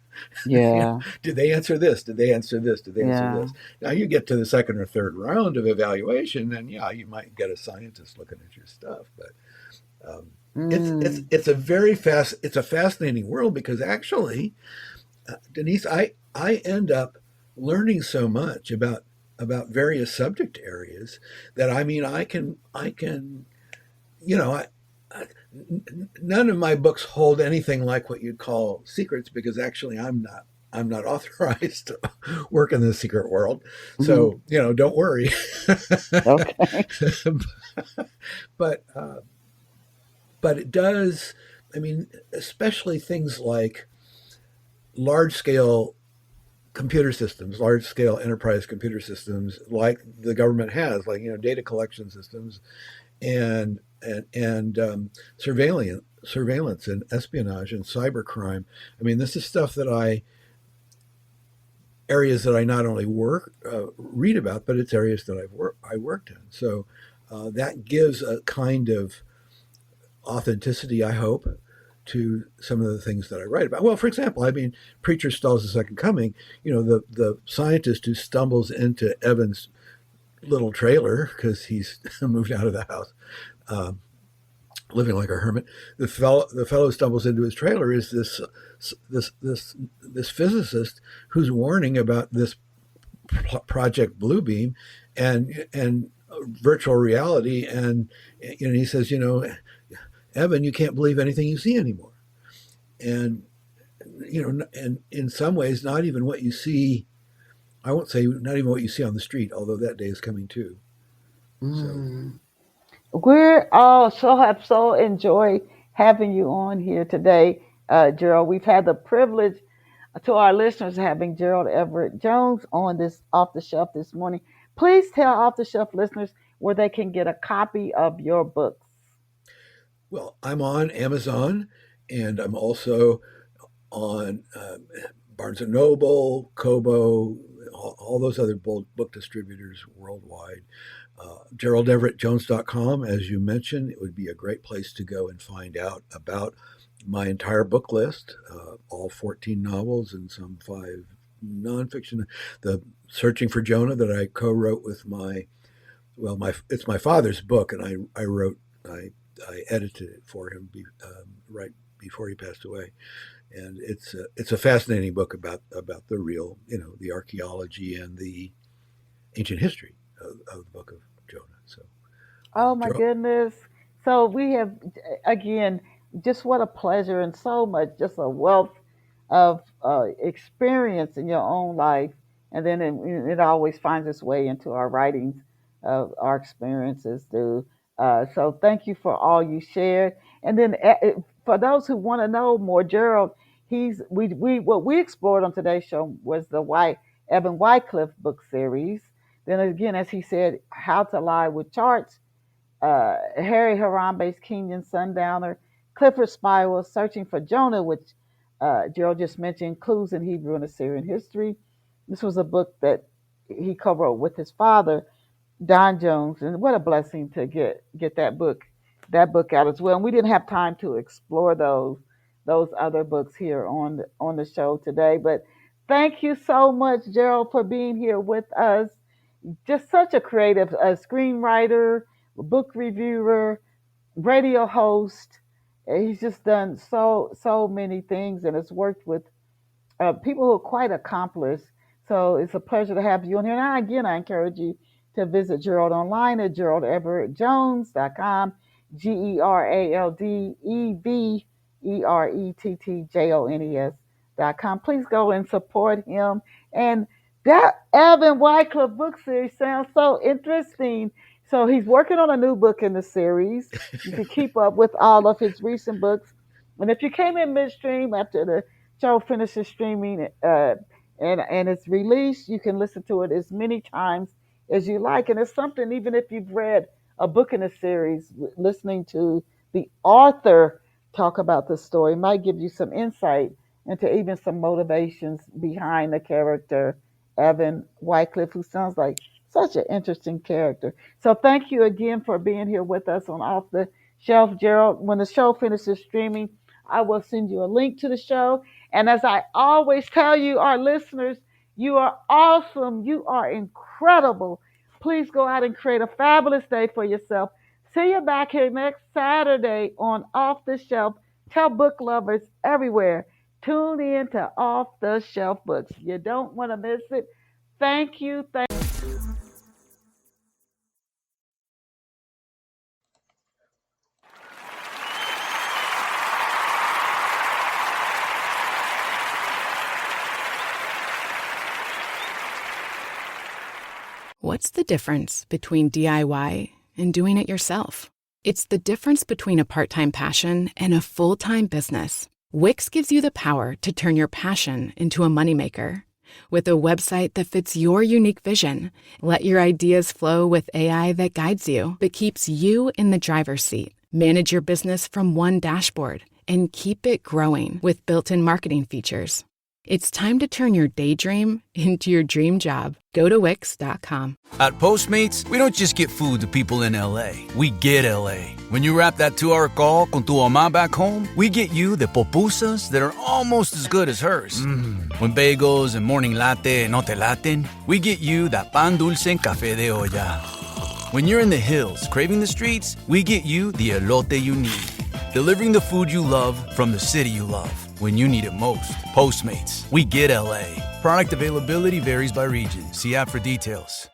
Yeah. Did they answer this? Did they answer this? Did they answer Yeah. this? Now you get to the second or third round of evaluation, and yeah, you might get a scientist looking at your stuff. But Mm. it's a fascinating world because actually, Denise, I end up learning so much about various subject areas that I can none of my books hold anything like what you'd call secrets because actually I'm not authorized to work in the secret world. Mhm. So, don't worry. Okay. but but it does, I mean, especially things like large scale computer systems, large scale enterprise computer systems like the government has, like data collection systems and surveillance and espionage and cybercrime. I mean, this is stuff that areas that I not only read about, but it's areas that I worked in. So that gives a kind of authenticity, I hope, to some of the things that I write about. Well, for example, I mean, Preacher Stalls the Second Coming. The scientist who stumbles into Evan's little trailer because he's moved out of the house, um, living like a hermit. The fellow stumbles into his trailer is this physicist who's warning about this project Bluebeam and virtual reality, and he says, Evan, you can't believe anything you see anymore, and and in some ways, not even what you see. I won't say not even what you see on the street, although that day is coming too. So, Mm. We're all have so enjoyed having you on here today, Gerald. We've had the privilege to our listeners having Gerald Everett Jones on this off the shelf this morning. Please tell off the shelf listeners where they can get a copy of your books. well, I'm on Amazon, and I'm also on Barnes and Noble, Kobo, all those other book distributors worldwide. GeraldEverettJones.com, as you mentioned, it would be a great place to go and find out about my entire book list, all 14 novels and some 5 nonfiction. The Searching for Jonah that I co-wrote with it's my father's book, and I edited it for him right before he passed away, and it's a fascinating book about the real, the archaeology and the ancient history of the book of Jonah. So, Oh my Gerald, goodness. So we have, again, just what a pleasure and so much, just a wealth of experience in your own life. And then it always finds its way into our writings of our experiences, too. So thank you for all you shared. And then for those who want to know more, Gerald, what we explored on today's show was the Evan Wycliffe book series. Then again, as he said, How to Lie with Charts, Harry Harambe's Kenyan Sundowner, Clifford Spiral's Searching for Jonah, which Gerald just mentioned, Clues in Hebrew and Assyrian History. This was a book that he co-wrote with his father, Don Jones, and what a blessing to get that book out as well. And we didn't have time to explore those other books here on the show today, but thank you so much, Gerald, for being here with us. Just such a creative screenwriter, book reviewer, radio host. He's just done so many things and has worked with people who are quite accomplished. So it's a pleasure to have you on here. And again, I encourage you to visit Gerald online at geraldeverettjones.com, GeraldEverettJones.com. ERETTJONES.com. Please go and support him. And that Evan Wycliffe book series sounds so interesting. So he's working on a new book in the series. You can keep up with all of his recent books. And if you came in midstream after the show finishes streaming and it's released, you can listen to it as many times as you like. And it's something, even if you've read a book in a series, listening to the author talk about the story might give you some insight into even some motivations behind the character Evan Wycliffe, who sounds like such an interesting character. So thank you again for being here with us on Off the Shelf, Gerald. When the show finishes streaming, I will send you a link to the show. And as I always tell you, our listeners, you are awesome. You are incredible. Please go out and create a fabulous day for yourself. See you back here next Saturday on Off the Shelf. Tell book lovers everywhere. Tune in to Off the Shelf Books. You don't want to miss it. Thank you. What's the difference between DIY and doing it yourself? It's the difference between a part-time passion and a full-time business. Wix gives you the power to turn your passion into a moneymaker. With a website that fits your unique vision, let your ideas flow with AI that guides you, but keeps you in the driver's seat. Manage your business from one dashboard and keep it growing with built-in marketing features. It's time to turn your daydream into your dream job. Go to Wix.com. At Postmates, we don't just get food to people in LA. We get LA. When you wrap that 2-hour call con tu mamá back home, we get you the pupusas that are almost as good as hers. When bagels and morning latte no te laten, we get you that pan dulce en café de olla. When you're in the hills craving the streets, we get you the elote you need. Delivering the food you love from the city you love. When you need it most. Postmates. We get LA. Product availability varies by region. See app for details.